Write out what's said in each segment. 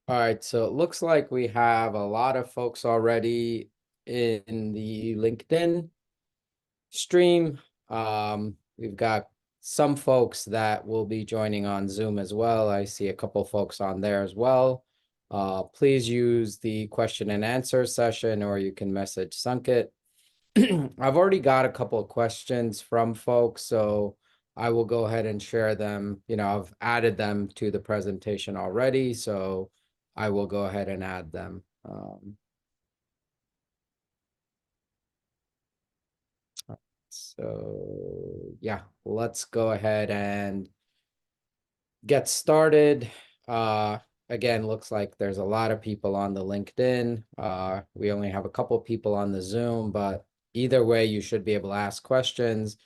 All right, so it looks like we have a lot of folks already in the LinkedIn stream. We've got some folks that will be joining on Zoom as well. I see a couple folks on there as well. Please use the question and answer session, or you can message Sunkit. I've already got a couple of questions from folks, so I will go ahead and share them. I've added them to the presentation already, so I will go ahead and add them. So yeah, let's go ahead and get started. Again, looks like there's a lot of people on the LinkedIn. We only have a couple people on the Zoom, but either way, you should be able to ask questions.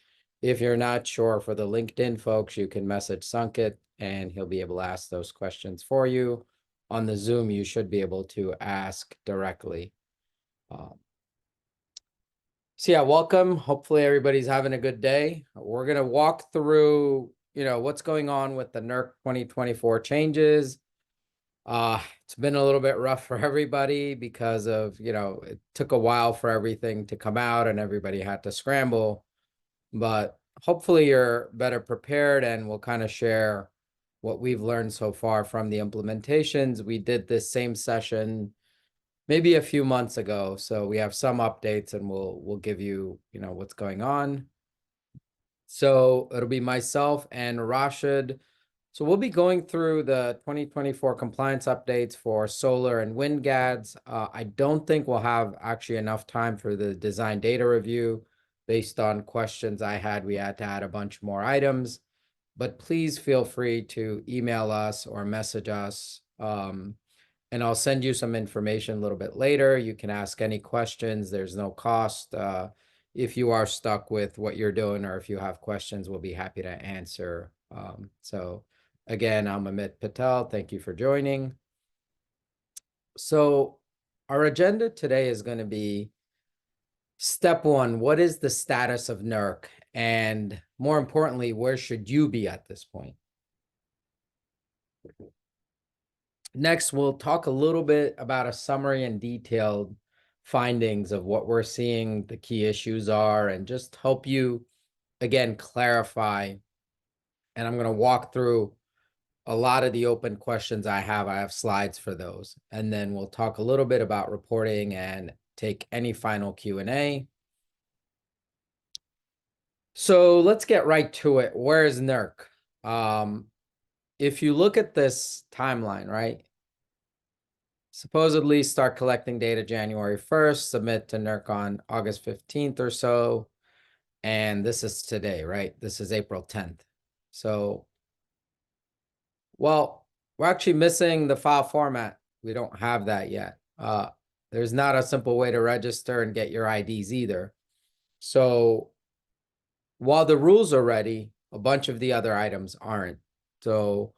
If you're not sure for the LinkedIn folks, you can message Sunkit and he'll be able to ask those questions for you. On the Zoom, you should be able to ask directly. So yeah, welcome. Hopefully everybody's having a good day. We're going to walk through, what's going on with the NERC 2024 changes. It's been a little bit rough for everybody because of, it took a while for everything to come out and everybody had to scramble. But hopefully you're better prepared, and we'll kind of share what we've learned so far from the implementations. We did this same session maybe a few months ago, so we have some updates, and we'll give you, what's going on. So it'll be myself and Rashid. So we'll be going through the 2024 compliance updates for solar and wind GADs. I don't think we'll have actually enough time for the design data review. Based on questions I had, we had to add a bunch more items, but please feel free to email us or message us. And I'll send you some information a little bit later. You can ask any questions. There's no cost. If you are stuck with what you're doing, or if you have questions, we'll be happy to answer. So again, I'm Amit Patel. Thank you for joining. So our agenda today is going to be step one: what is the status of NERC? And more importantly, where should you be at this point? Next, we'll talk a little bit about a summary and detailed findings of what we're seeing, the key issues are, and just help you, again, clarify. And I'm going to walk through a lot of the open questions I have. I have slides for those. And then we'll talk a little bit about reporting and take any final Q&A. So let's get right to it. Where is NERC? If you look at this timeline, right? Supposedly start collecting data January 1st, submit to NERC on August 15th or so. And this is today, right? This is April 10th. So, well, we're actually missing the file format. We don't have that yet. There's not a simple way to register and get your IDs either. So while the rules are ready, a bunch of the other items aren't. So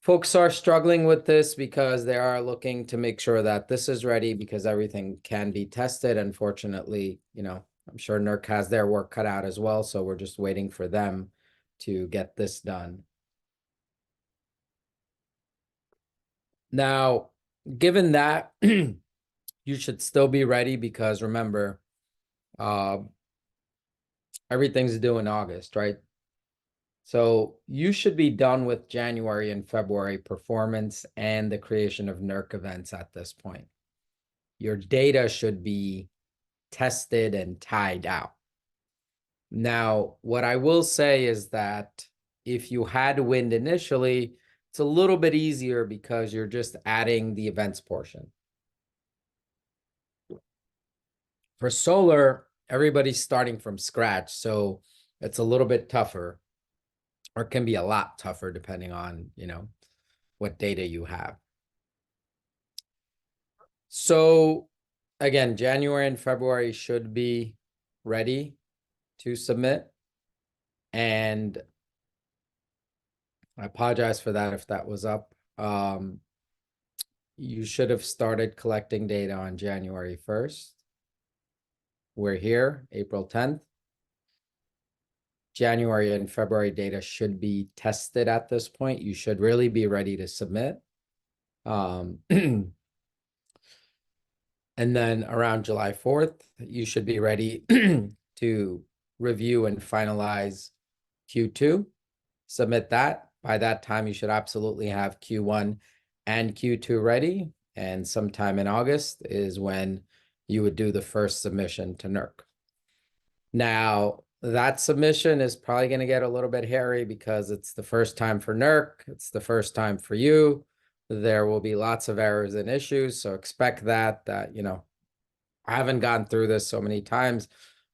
folks are struggling with this because they are looking to make sure that this is ready, because everything can be tested. Unfortunately, I'm sure NERC has their work cut out as well. So we're just waiting for them to get this done. Now, given that, you should still be ready, because remember, everything's due in August, right? So you should be done with January and February performance and the creation of NERC events at this point. Your data should be tested and tied out. Now, what I will say is that if you had wind initially, it's a little bit easier because you're just adding the events portion. For solar, everybody's starting from scratch, so it's a little bit tougher, or can be a lot tougher depending on, what data you have. So again, January and February should be ready to submit. And I apologize for that if that was up. You should have started collecting data on January 1st. We're here, April 10th. January and February data should be tested at this point. You should really be ready to submit. And then around July 4th, you should be ready to review and finalize Q2. Submit that. By that time, you should absolutely have Q1 and Q2 ready. And sometime in August is when you would do the first submission to NERC. Now, that submission is probably going to get a little bit hairy because it's the first time for NERC. It's the first time for you. There will be lots of errors and issues. So expect that, I haven't gone through this so many times.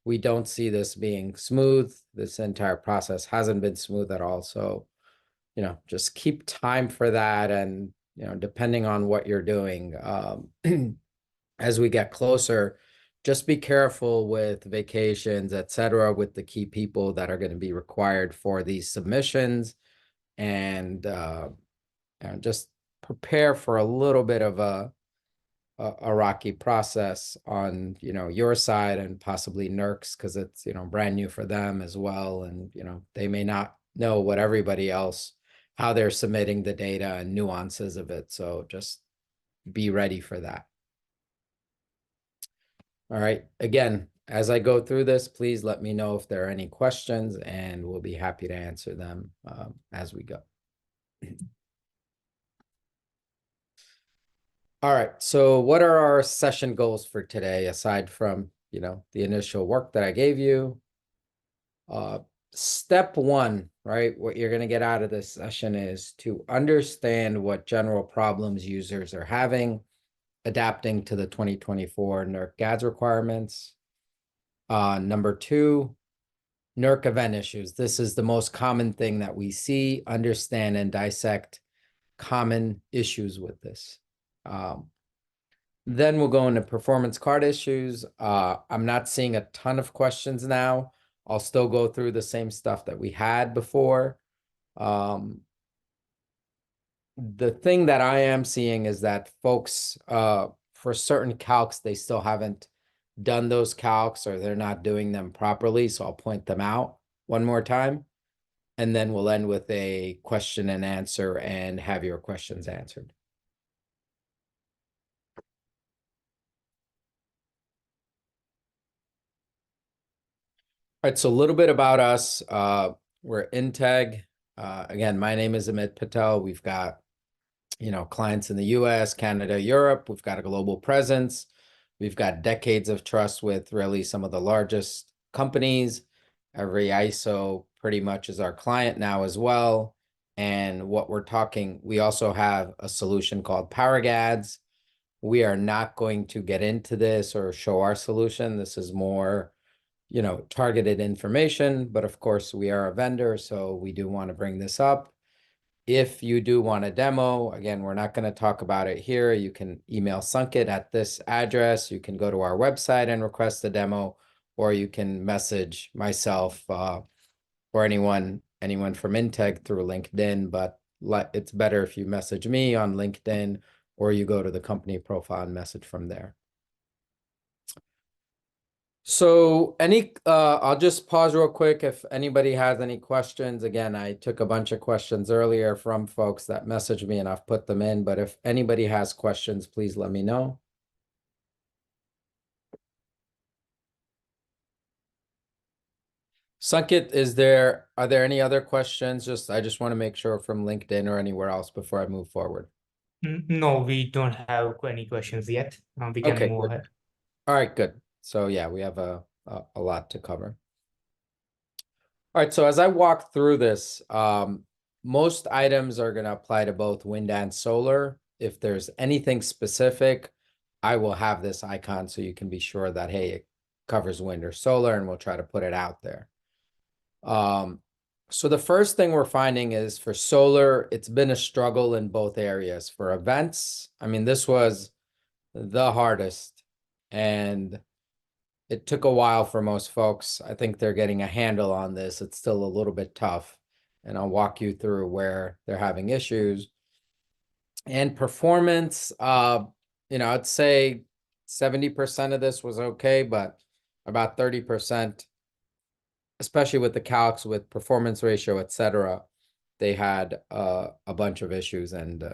We don't see this being smooth. This entire process hasn't been smooth at all. So, just keep time for that. And, depending on what you're doing, as we get closer, just be careful with vacations, etc., with the key people that are going to be required for these submissions, and just prepare for a little bit of a rocky process on your side and possibly NERC's, because it's brand new for them as well, and they may not know what everybody else, how they're submitting the data and nuances of it. So just be ready for that. All right. Again, as I go through this, please let me know if there are any questions, and we'll be happy to answer them as we go. All right. So what are our session goals for today, aside from, the initial work that I gave you? Step one, right? What you're going to get out of this session is to understand what general problems users are having adapting to the 2024 NERC GADS requirements. Number two, NERC event issues. This is the most common thing that we see, understand and dissect common issues with this. Then we'll go into performance card issues. I'm not seeing a ton of questions now. I'll still go through the same stuff that we had before. The thing that I am seeing is that folks, for certain calcs, they still haven't done those calcs, or they're not doing them properly. So I'll point them out one more time. And then we'll end with a question and answer and have your questions answered. All right, so a little bit about us. We're Integ. Again, my name is Amit Patel. We've got, clients in the US, Canada, Europe. We've got a global presence. We've got decades of trust with really some of the largest companies. Every ISO pretty much is our client now as well. And what we're talking, we also have a solution called PowerGADS. We are not going to get into this or show our solution. This is more targeted information, but of course we are a vendor, so we do want to bring this up. If you do want a demo, again, we're not going to talk about it here. You can email Sunkit at this address. You can go to our website and request a demo, or you can message myself or anyone from Integ through LinkedIn, but it's better if you message me on LinkedIn, or you go to the company profile and message from there. So I'll just pause real quick if anybody has any questions. Again, I took a bunch of questions earlier from folks that messaged me and I've put them in, but if anybody has questions, please let me know. Sunkit, are there any other questions? I just want to make sure from LinkedIn or anywhere else before I move forward. No, we don't have any questions yet. We can move ahead. All right, good. So yeah, we have a lot to cover. All right, so as I walk through this, most items are going to apply to both wind and solar. If there's anything specific, I will have this icon so you can be sure that, hey, it covers wind or solar, and we'll try to put it out there. So the first thing we're finding is for solar, it's been a struggle in both areas. For events, I mean, this was the hardest, and it took a while for most folks. I think they're getting a handle on this. It's still a little bit tough, and I'll walk you through where they're having issues. And performance, I'd say 70% of this was okay, but about 30%, especially with the calcs, with performance ratio, etc., they had a bunch of issues and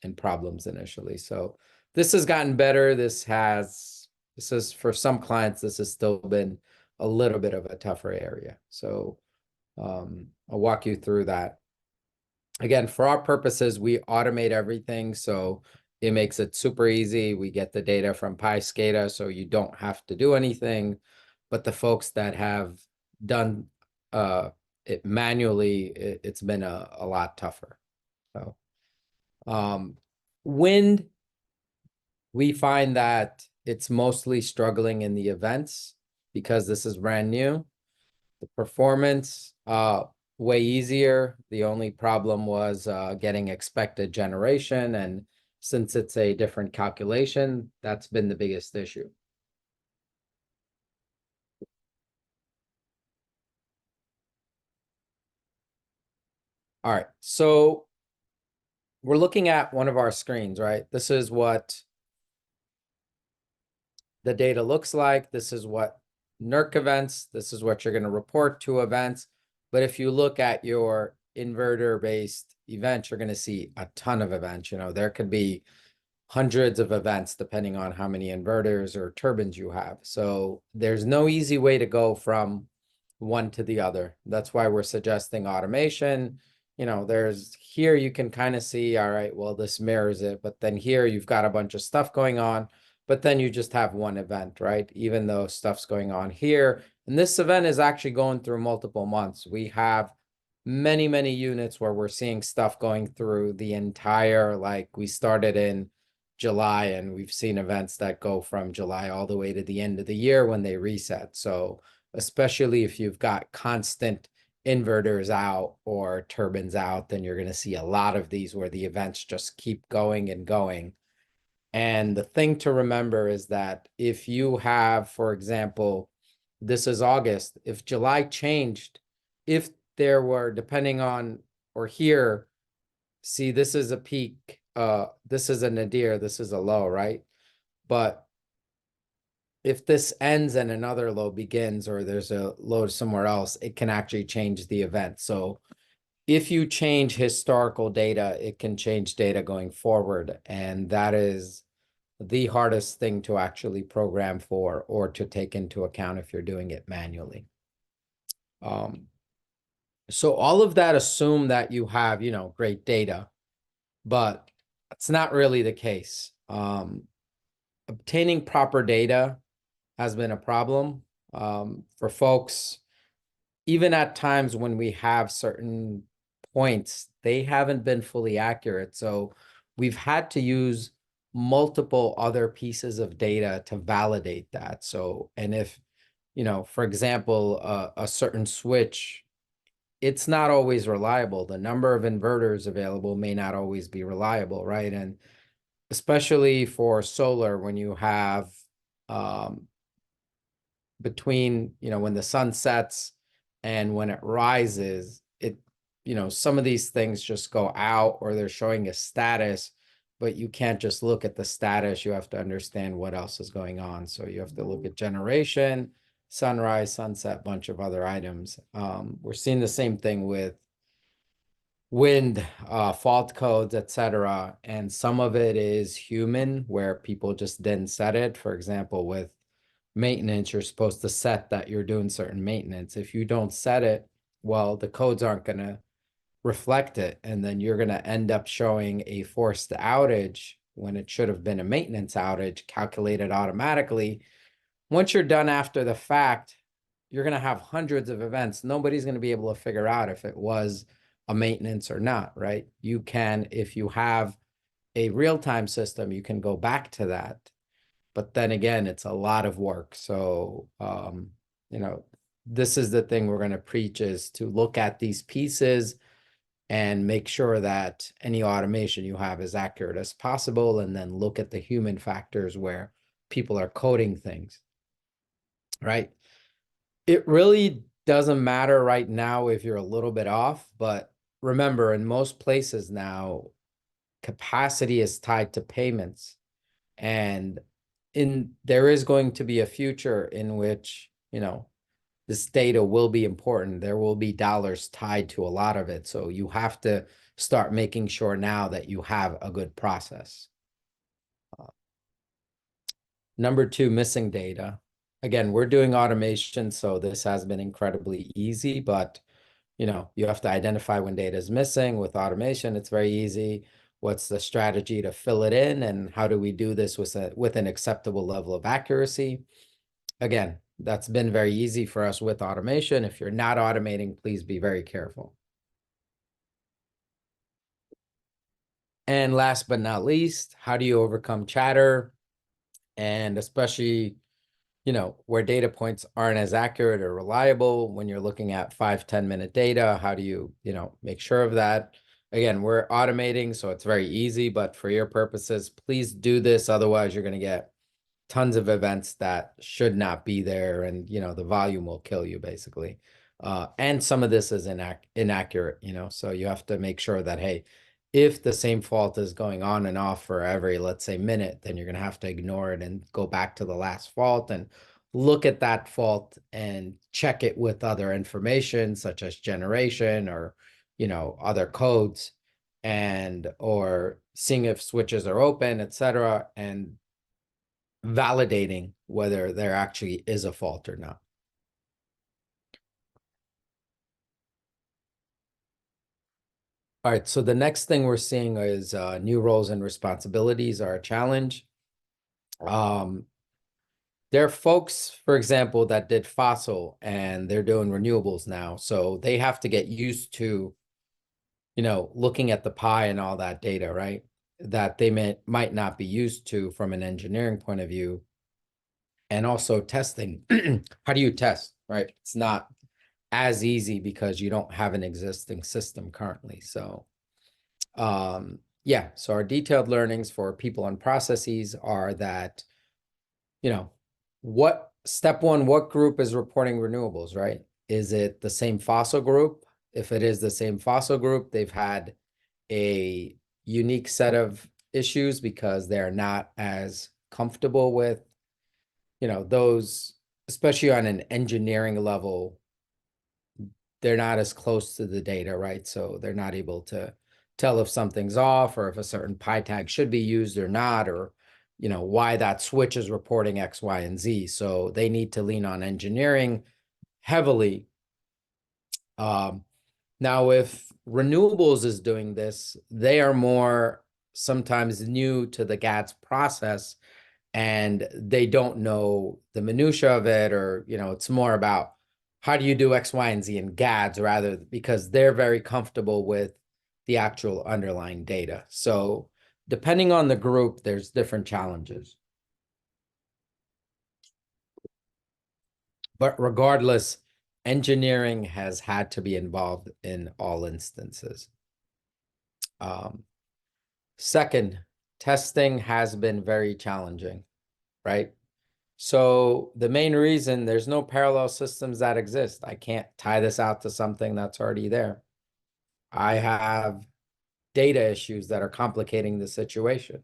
and problems initially. So this has gotten better. This is for some clients, this has still been a little bit of a tougher area. So I'll walk you through that. Again, for our purposes, we automate everything. So it makes it super easy. We get the data from PySCADA, so you don't have to do anything. But the folks that have done it manually, it's been a lot tougher. So wind, we find that it's mostly struggling in the events because this is brand new. The performance, way easier. The only problem was getting expected generation. And since it's a different calculation, that's been the biggest issue. All right, so we're looking at one of our screens, right? This is what the data looks like. This is what NERC events, this is what you're going to report to events. But if you look at your inverter-based events, you're going to see a ton of events. You know, there could be hundreds of events depending on how many inverters or turbines you have. So there's no easy way to go from one to the other. That's why we're suggesting automation. You know, there's here you can kind of see, all right, well, this mirrors it, but then here you've got a bunch of stuff going on, but then you just have one event, right? Even though stuff's going on here. And this event is actually going through multiple months. We have many, many units where we're seeing stuff going through the entire, like we started in July and we've seen events that go from July all the way to the end of the year when they reset. So especially if you've got constant inverters out or turbines out, then you're going to see a lot of these where the events just keep going and going. And the thing to remember is that if you have, for example, this is August, if July changed, if there were, depending on, or here, see, this is a peak, this is a nadir, this is a low, right? But if this ends and another low begins, or there's a low somewhere else, it can actually change the event. So if you change historical data, it can change data going forward. And that is the hardest thing to actually program for or to take into account if you're doing it manually. So all of that assume that you have, you know, great data, but it's not really the case. Obtaining proper data has been a problem for folks. Even at times when we have certain points, they haven't been fully accurate. So we've had to use multiple other pieces of data to validate that. So, and if, you know, for example, a certain switch, it's not always reliable. The number of inverters available may not always be reliable, right? And especially for solar, when you have between, you know, when the sun sets and when it rises, it, you know, some of these things just go out or they're showing a status, but you can't just look at the status. You have to understand what else is going on. So you have to look at generation, sunrise, sunset, bunch of other items. We're seeing the same thing with wind, fault codes, etc. And some of it is human, where people just didn't set it. For example, with maintenance, you're supposed to set that you're doing certain maintenance. If you don't set it, well, the codes aren't going to reflect it. And then you're going to end up showing a forced outage when it should have been a maintenance outage calculated automatically. Once you're done after the fact, you're going to have hundreds of events. Nobody's going to be able to figure out if it was a maintenance or not, right? You can, if you have a real-time system, you can go back to that. But then again, it's a lot of work. So, you know, this is the thing we're going to preach, is to look at these pieces and make sure that any automation you have is accurate as possible. And then look at the human factors where people are coding things, right? It really doesn't matter right now if you're a little bit off, but remember, in most places now, capacity is tied to payments. And there is going to be a future in which, you know, this data will be important. There will be dollars tied to a lot of it. So you have to start making sure now that you have a good process. Number two, missing data. Again, we're doing automation, so this has been incredibly easy, but you have to identify when data is missing. With automation, it's very easy. What's the strategy to fill it in, and how do we do this with an acceptable level of accuracy? Again, that's been very easy for us with automation. If you're not automating, please be very careful. And last but not least, how do you overcome chatter? And especially, where data points aren't as accurate or reliable when you're looking at 5-10 minute data, how do you, make sure of that? Again, we're automating, so it's very easy, but for your purposes, please do this. Otherwise, you're going to get tons of events that should not be there, and the volume will kill you basically. And some of this is inaccurate, so you have to make sure that, hey, if the same fault is going on and off for every, let's say, minute, then you're going to have to ignore it and go back to the last fault and look at that fault and check it with other information such as generation or other codes, and or seeing if switches are open, etc., and validating whether there actually is a fault or not. All right, so the next thing we're seeing is new roles and responsibilities are a challenge. There are folks, for example, that did fossil and they're doing renewables now. So they have to get used to, looking at the pie and all that data, right? That they might not be used to from an engineering point of view. And also testing. How do you test, right? It's not as easy because you don't have an existing system currently. So yeah, so our detailed learnings for people and processes are that, step one, what group is reporting renewables, right? Is it the same fossil group? If it is the same fossil group, they've had a unique set of issues because they're not as comfortable with, those, especially on an engineering level, they're not as close to the data, right? So they're not able to tell if something's off or if a certain pi tag should be used or not, or why that switch is reporting X, Y, and Z. So they need to lean on engineering heavily. Now, if renewables is doing this, they are more sometimes new to the GADS process, and they don't know the minutia of it, or it's more about how do you do X, Y, and Z in GADS, rather because they're very comfortable with the actual underlying data. So depending on the group, there's different challenges. But regardless, engineering has had to be involved in all instances. Second, testing has been very challenging, right? So the main reason, there's no parallel systems that exist. I can't tie this out to something that's already there. I have data issues that are complicating the situation.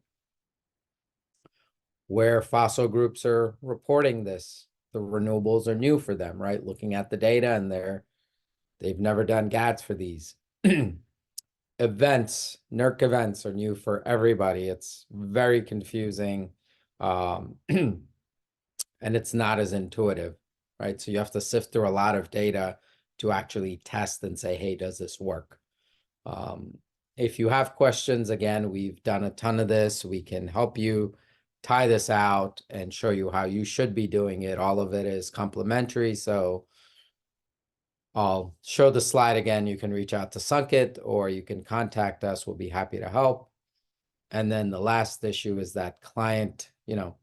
Where fossil groups are reporting this, the renewables are new for them, right? Looking at the data, and they've never done GADS for these. Events, NERC events are new for everybody. It's very confusing. And it's not as intuitive, right? So you have to sift through a lot of data to actually test and say, hey, does this work? If you have questions, again, we've done a ton of this. We can help you tie this out and show you how you should be doing it. All of it is complimentary. So I'll show the slide again. You can reach out to Sunkit or you can contact us. We'll be happy to help. And then the last issue is that client,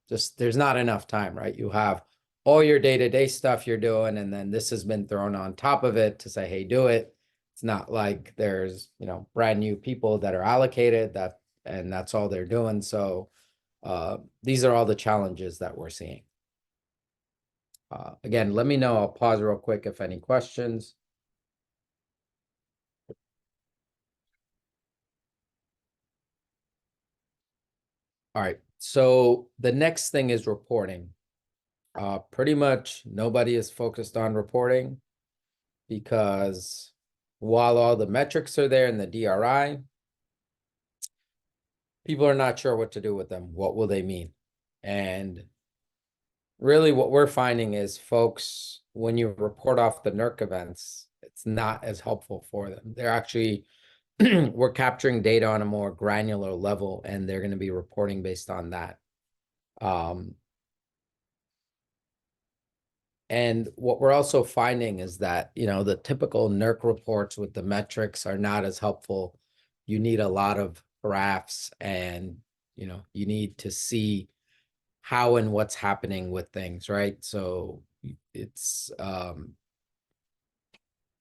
just there's not enough time, right? You have all your day-to-day stuff you're doing, and then this has been thrown on top of it to say, hey, do it. It's not like there's, brand new people that are allocated and that's all they're doing. So these are all the challenges that we're seeing. Again, let me know. I'll pause real quick if any questions. All right, so the next thing is reporting. Pretty much nobody is focused on reporting because while all the metrics are there in the DRI, people are not sure what to do with them. What will they mean? And really what we're finding is folks, when you report off the NERC events, it's not as helpful for them. They're actually, we're capturing data on a more granular level, and they're going to be reporting based on that. And what we're also finding is that, the typical NERC reports with the metrics are not as helpful. You need a lot of graphs, and, you need to see how and what's happening with things, right? So it's,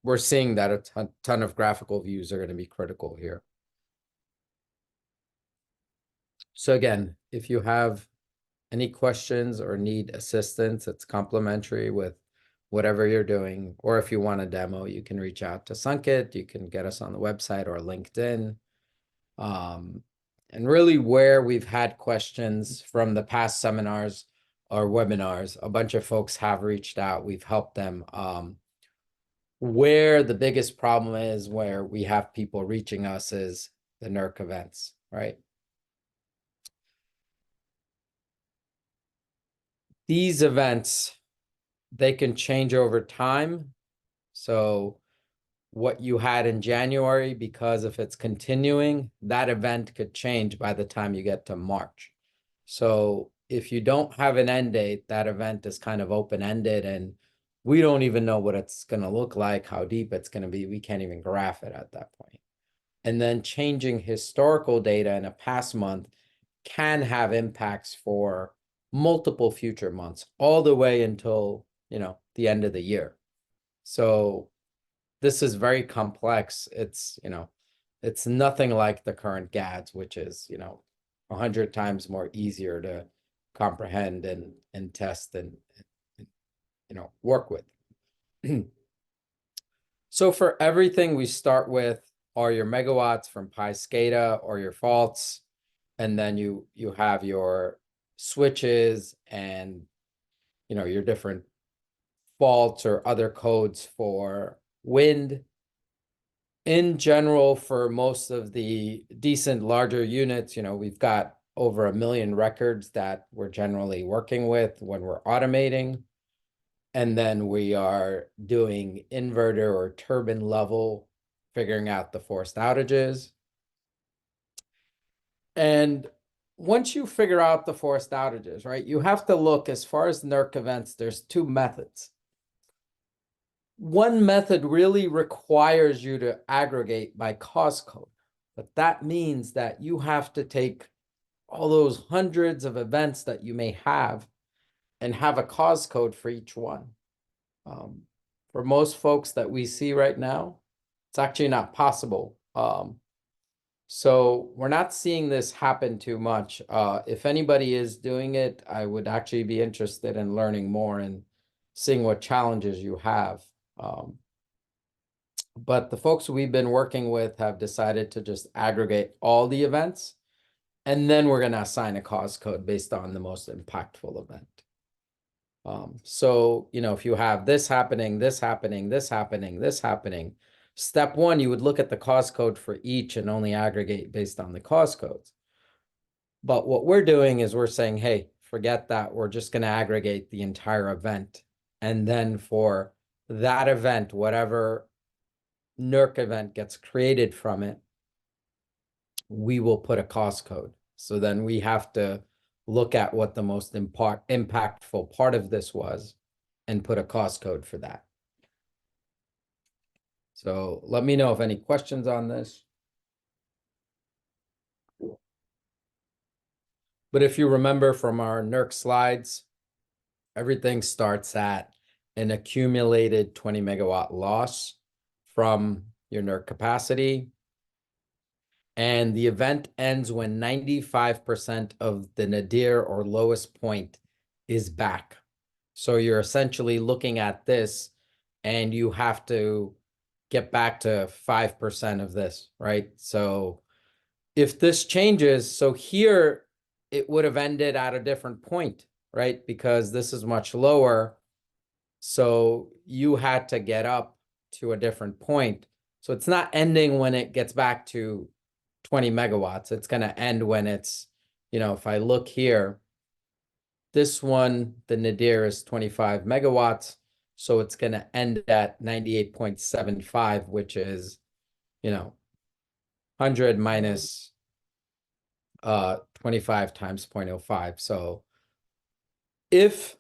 we're seeing that a ton of graphical views are going to be critical here. So again, if you have any questions or need assistance, it's complimentary with whatever you're doing. Or if you want a demo, you can reach out to Sunkit. You can get us on the website or LinkedIn. And really where we've had questions from the past seminars or webinars, a bunch of folks have reached out. We've helped them. Where the biggest problem is, where we have people reaching us, is the NERC events, right? These events, they can change over time. So what you had in January, because if it's continuing, that event could change by the time you get to March. So if you don't have an end date, that event is kind of open-ended, and we don't even know what it's going to look like, how deep it's going to be. We can't even graph it at that point. And then changing historical data in a past month can have impacts for multiple future months, all the way until, the end of the year. So this is very complex. It's, it's nothing like the current GADs, which is, 100 times more easier to comprehend and test and work with. So for everything, we start with are your megawatts from Pi SCADA or your faults, and then you have your switches and your different faults or other codes for wind. In general, for most of the decent larger units, we've got over 1 million records that we're generally working with when we're automating. And then we are doing inverter or turbine level, figuring out the forced outages. And once you figure out the forced outages, right, you have to look, as far as NERC events, there's 2 methods. One method really requires you to aggregate by cause code, but that means that you have to take all those hundreds of events that you may have and have a cause code for each one. For most folks that we see right now, it's actually not possible. So we're not seeing this happen too much. If anybody is doing it, I would actually be interested in learning more and seeing what challenges you have. But the folks we've been working with have decided to just aggregate all the events, and then we're going to assign a cause code based on the most impactful event. So, if you have this happening, this happening, this happening, this happening, step 1, you would look at the cause code for each and only aggregate based on the cause codes. But what we're doing is we're saying, hey, forget that. We're just going to aggregate the entire event. And then for that event, whatever NERC event gets created from it, we will put a cause code. So then we have to look at what the most impactful part of this was and put a cause code for that. So let me know if any questions on this. But if you remember from our NERC slides, everything starts at an accumulated 20 megawatt loss from your NERC capacity. And the event ends when 95% of the nadir or lowest point is back. So you're essentially looking at this, and you have to get back to 5% of this, right? So if this changes, so here it would have ended at a different point, right? Because this is much lower. So you had to get up to a different point. So it's not ending when it gets back to 20 megawatts. It's going to end when it's, if I look here, this one, the nadir is 25 megawatts. So it's going to end at 98.75, which is, 100 minus 25 times 0.05. So if,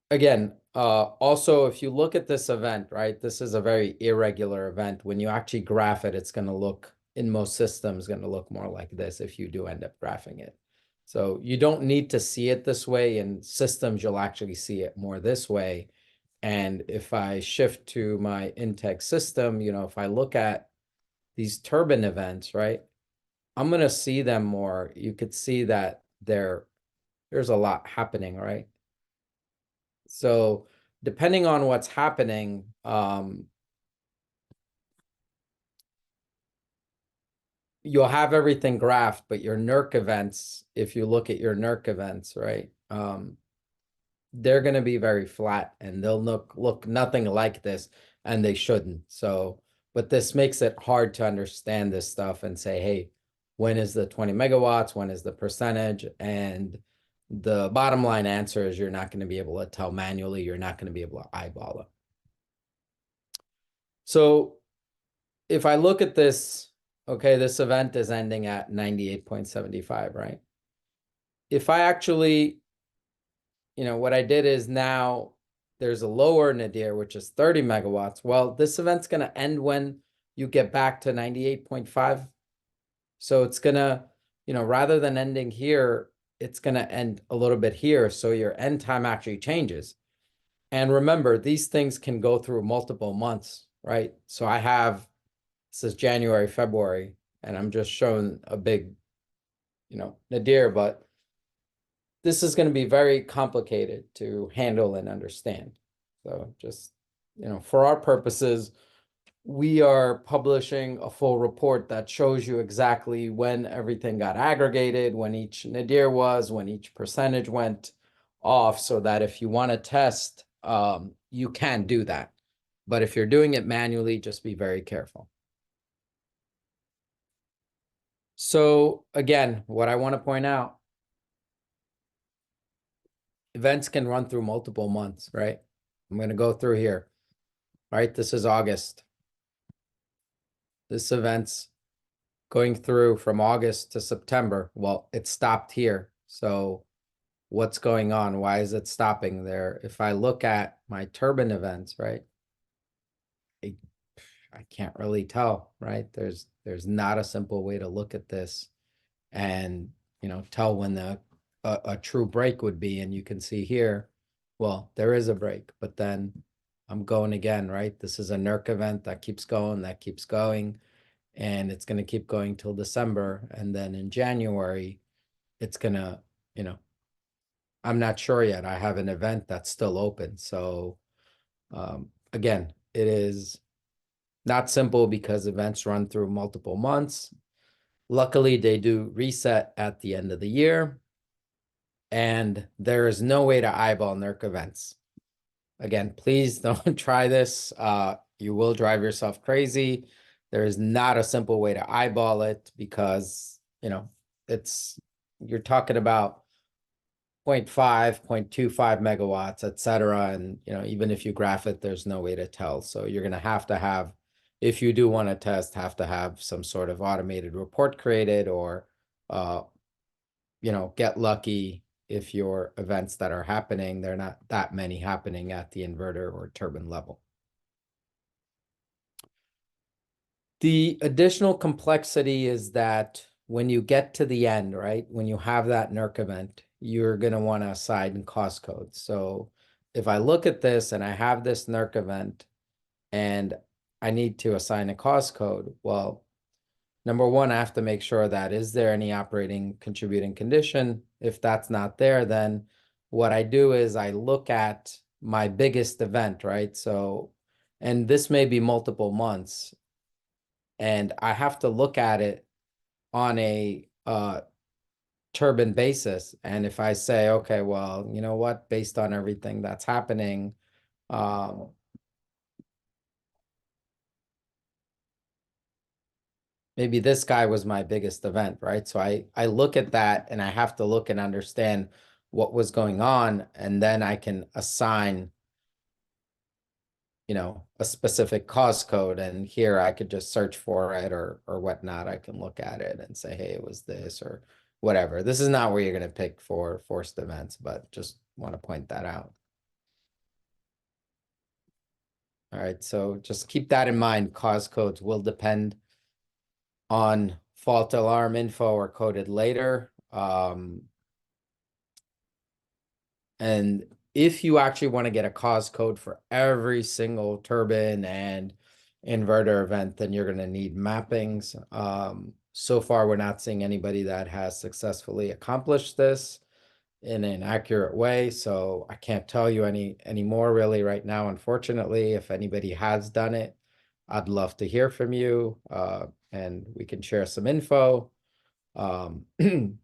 again, also, if you look at this event, right, this is a very irregular event. When you actually graph it, it's going to look, in most systems, going to look more like this if you do end up graphing it. So you don't need to see it this way. In systems, you'll actually see it more this way. And if I shift to my Integ system, if I look at these turbine events, right, I'm going to see them more. You could see that there's a lot happening, right? So depending on what's happening, you'll have everything graphed, but your NERC events, if you look at your NERC events, right, they're going to be very flat and they'll look nothing like this, and they shouldn't. So, but this makes it hard to understand this stuff and say, hey, when is the 20 megawatts? When is the percentage? And the bottom line answer is you're not going to be able to tell manually. You're not going to be able to eyeball it. So if I look at this, okay, this event is ending at 98.75, right? If I actually, what I did is now there's a lower nadir, which is 30 megawatts. Well, this event's going to end when you get back to 98.5. So it's going to, rather than ending here, it's going to end a little bit here. So your end time actually changes. And remember, these things can go through multiple months, right? So I have, this is January, February, and I'm just showing a big, nadir, but this is going to be very complicated to handle and understand. So just, for our purposes, we are publishing a full report that shows you exactly when everything got aggregated, when each nadir was, when each percentage went off, so that if you want to test, you can do that. But if you're doing it manually, just be very careful. So again, what I want to point out, events can run through multiple months, right? I'm going to go through here. All right, this is August. This event's going through from August to September. Well, it stopped here. So what's going on? Why is it stopping there? If I look at my turbine events, right, I can't really tell, right? There's not a simple way to look at this and, tell when a true break would be. And you can see here, well, there is a break, but then I'm going again, right? This is a NERC event that keeps going, and it's going to keep going till December. And then in January, it's going to, I'm not sure yet. I have an event that's still open. So again, it is not simple because events run through multiple months. Luckily, they do reset at the end of the year. And there is no way to eyeball NERC events. Again, please don't try this. You will drive yourself crazy. There is not a simple way to eyeball it because, you're talking about 0.5, 0.25 megawatts, et cetera. And, even if you graph it, there's no way to tell. So you're going to have, if you do want to test, have to have some sort of automated report created or, get lucky if your events that are happening, they're not that many happening at the inverter or turbine level. The additional complexity is that when you get to the end, right, when you have that NERC event, you're going to want to assign cost codes. So if I look at this and I have this NERC event and I need to assign a cost code, well, number one, I have to make sure that is there any operating contributing condition? If that's not there, then what I do is I look at my biggest event, right? So, and this may be multiple months, and I have to look at it on a turbine basis. And if I say, okay, well, you know what, based on everything that's happening, uh, maybe this guy was my biggest event, right? So I look at that and I have to look and understand what was going on, and then I can assign, a specific cause code, and here I could just search for it or whatnot. I can look at it and say, hey, it was this or whatever. This is not where you're going to pick for forced events, but just want to point that out. All right, so just keep that in mind. Cause codes will depend on fault alarm info or coded later. And if you actually want to get a cause code for every single turbine and inverter event, then you're going to need mappings. So far, we're not seeing anybody that has successfully accomplished this in an accurate way. So I can't tell you any more really right now, unfortunately. If anybody has done it, I'd love to hear from you, and we can share some info. Again,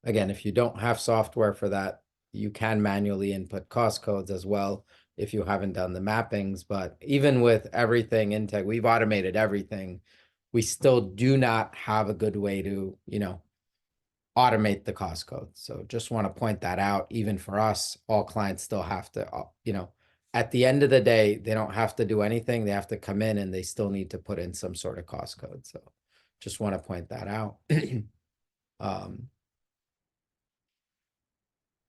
if you don't have software for that, you can manually input cost codes as well if you haven't done the mappings. But even with everything in tech, we've automated everything. We still do not have a good way to, automate the cost code. So just want to point that out. Even for us, all clients still have to, at the end of the day, they don't have to do anything. They have to come in and they still need to put in some sort of cost code. So just want to point that out.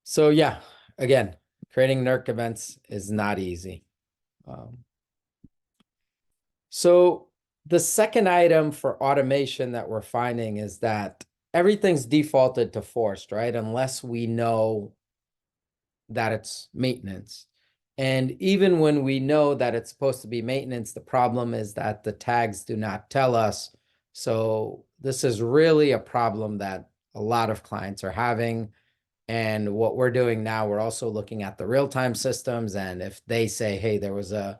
So yeah, again, creating NERC events is not easy. So the second item for automation that we're finding is that everything's defaulted to forced, right? Unless we know that it's maintenance. And even when we know that it's supposed to be maintenance, the problem is that the tags do not tell us. So this is really a problem that a lot of clients are having. And what we're doing now, we're also looking at the real-time systems. And if they say, hey, there was a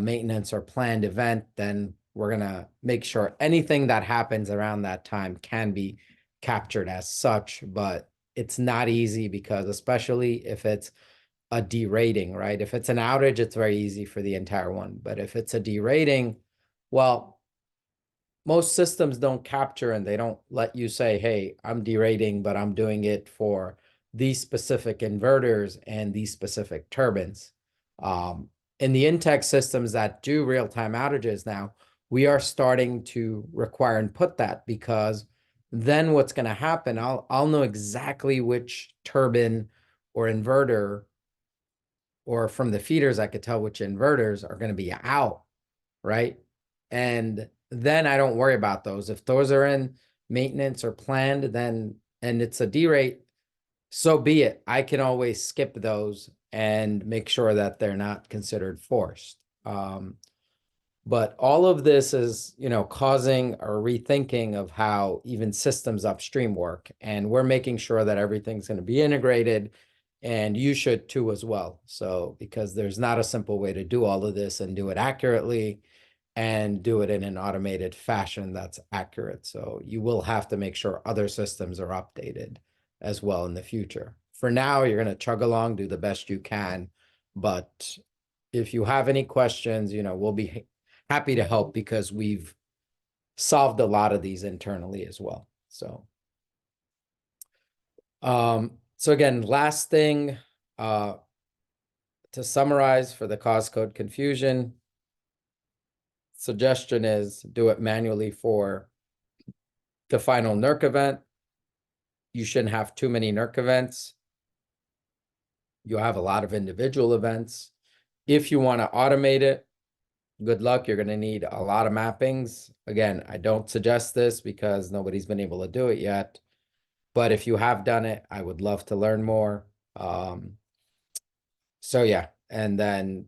maintenance or planned event, then we're going to make sure anything that happens around that time can be captured as such. But it's not easy because especially if it's a derating, right? If it's an outage, it's very easy for the entire one. But if it's a derating, well, most systems don't capture and they don't let you say, hey, I'm derating, but I'm doing it for these specific inverters and these specific turbines. In the Intech systems that do real-time outages now, we are starting to require and put that, because then what's going to happen, I'll know exactly which turbine or inverter, or from the feeders, I could tell which inverters are going to be out, right? And then I don't worry about those. If those are in maintenance or planned, then, and it's a derate, so be it. I can always skip those and make sure that they're not considered forced. But all of this is, causing a rethinking of how even systems upstream work. And we're making sure that everything's going to be integrated, and you should too as well. So, because there's not a simple way to do all of this and do it accurately and do it in an automated fashion that's accurate. So you will have to make sure other systems are updated as well in the future. For now, you're going to chug along, do the best you can. But if you have any questions, we'll be happy to help, because we've solved a lot of these internally as well. So, so again, last thing, to summarize for the cause code confusion, suggestion is do it manually for the final NERC event. You shouldn't have too many NERC events. You'll have a lot of individual events. If you want to automate it, good luck. You're going to need a lot of mappings. Again, I don't suggest this because nobody's been able to do it yet. But if you have done it, I would love to learn more. So yeah, and then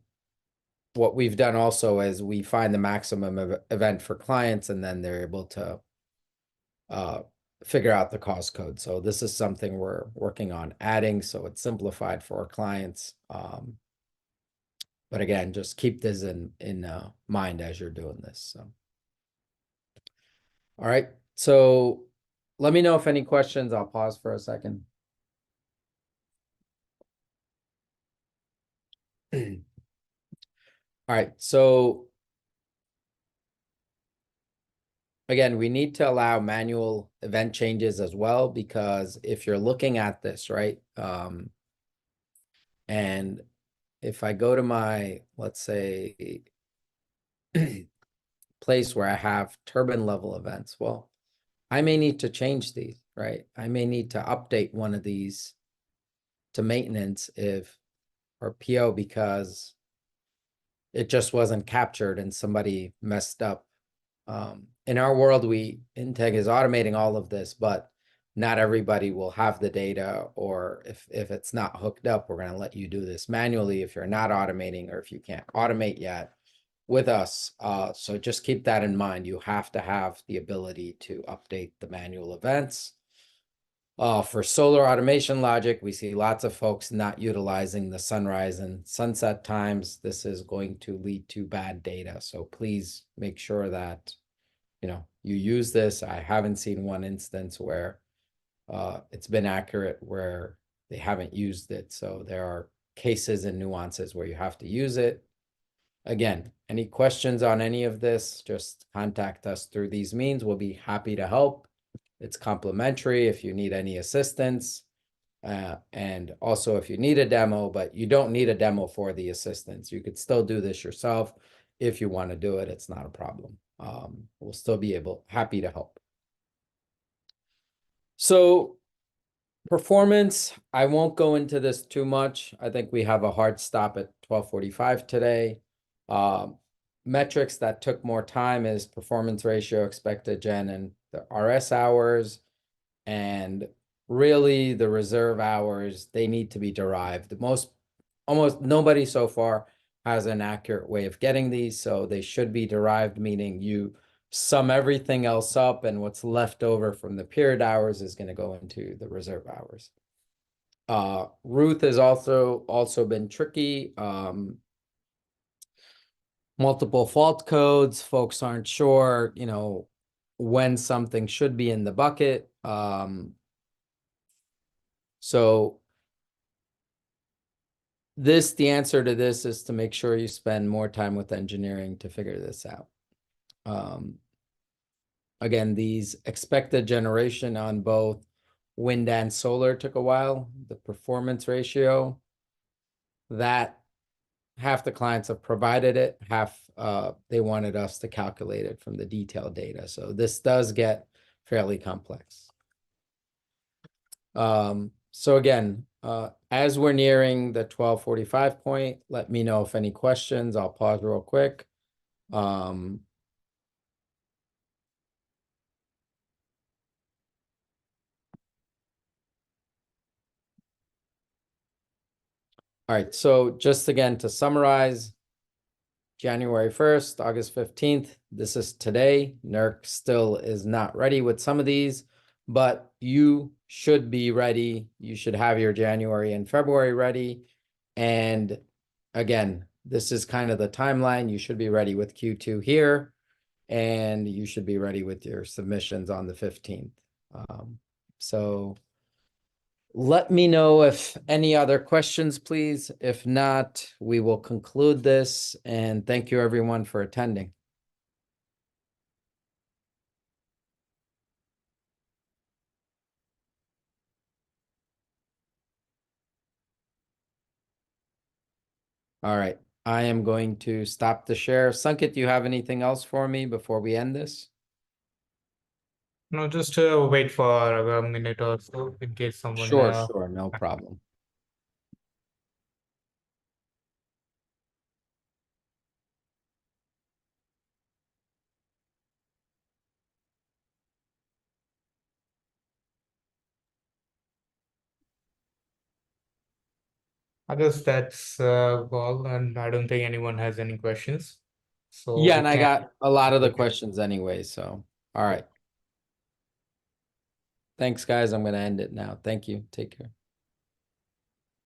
what we've done also is we find the maximum event for clients, and then they're able to figure out the cost code. So this is something we're working on adding, so it's simplified for our clients. But again, just keep this in mind as you're doing this. So, all right. So let me know if any questions. I'll pause for a second. All right. So again, we need to allow manual event changes as well, because if you're looking at this, right? And if I go to my, let's say, place where I have turbine level events, well, I may need to change these, right? I may need to update one of these to maintenance or PO, because it just wasn't captured and somebody messed up. In our world, Integ is automating all of this, but not everybody will have the data, or if it's not hooked up, we're going to let you do this manually if you're not automating, or if you can't automate yet with us. So just keep that in mind. You have to have the ability to update the manual events. For solar automation logic, we see lots of folks not utilizing the sunrise and sunset times. This is going to lead to bad data. So please make sure that, you use this. I haven't seen one instance where it's been accurate where they haven't used it. So there are cases and nuances where you have to use it. Again, any questions on any of this, just contact us through these means. We'll be happy to help. It's complimentary if you need any assistance. And also if you need a demo, but you don't need a demo for the assistance. You could still do this yourself. If you want to do it, it's not a problem. We'll still be happy to help. So performance, I won't go into this too much. I think we have a hard stop at 12:45 today. Metrics that took more time is performance ratio, expected gen, and the RS hours. And really the reserve hours, they need to be derived. Almost nobody so far has an accurate way of getting these, so they should be derived, meaning you sum everything else up, and what's left over from the period hours is going to go into the reserve hours. Ruth has also been tricky. Multiple fault codes, folks aren't sure, when something should be in the bucket. So the answer to this is to make sure you spend more time with engineering to figure this out. Again, these expected generation on both wind and solar took a while. The performance ratio, that half the clients have provided it, half they wanted us to calculate it from the detailed data. So this does get fairly complex. So again, as we're nearing the 12:45 point, let me know if any questions. I'll pause real quick. All right, so just again to summarize, January 1st, August 15th, this is today. NERC still is not ready with some of these, but you should be ready. You should have your January and February ready. And again, this is kind of the timeline. You should be ready with Q2 here, and you should be ready with your submissions on the 15th. So let me know if any other questions, please. If not, we will conclude this, and thank you everyone for attending. All right, I am going to stop the share. Sanket, do you have anything else for me before we end this? No, just wait for a minute or so in case someone. Sure, no problem. I guess that's all, and I don't think anyone has any questions. So Yeah, we and I can. got a lot of the questions anyway, so all right. Thanks, guys. I'm going to end it now. Thank you. Take care.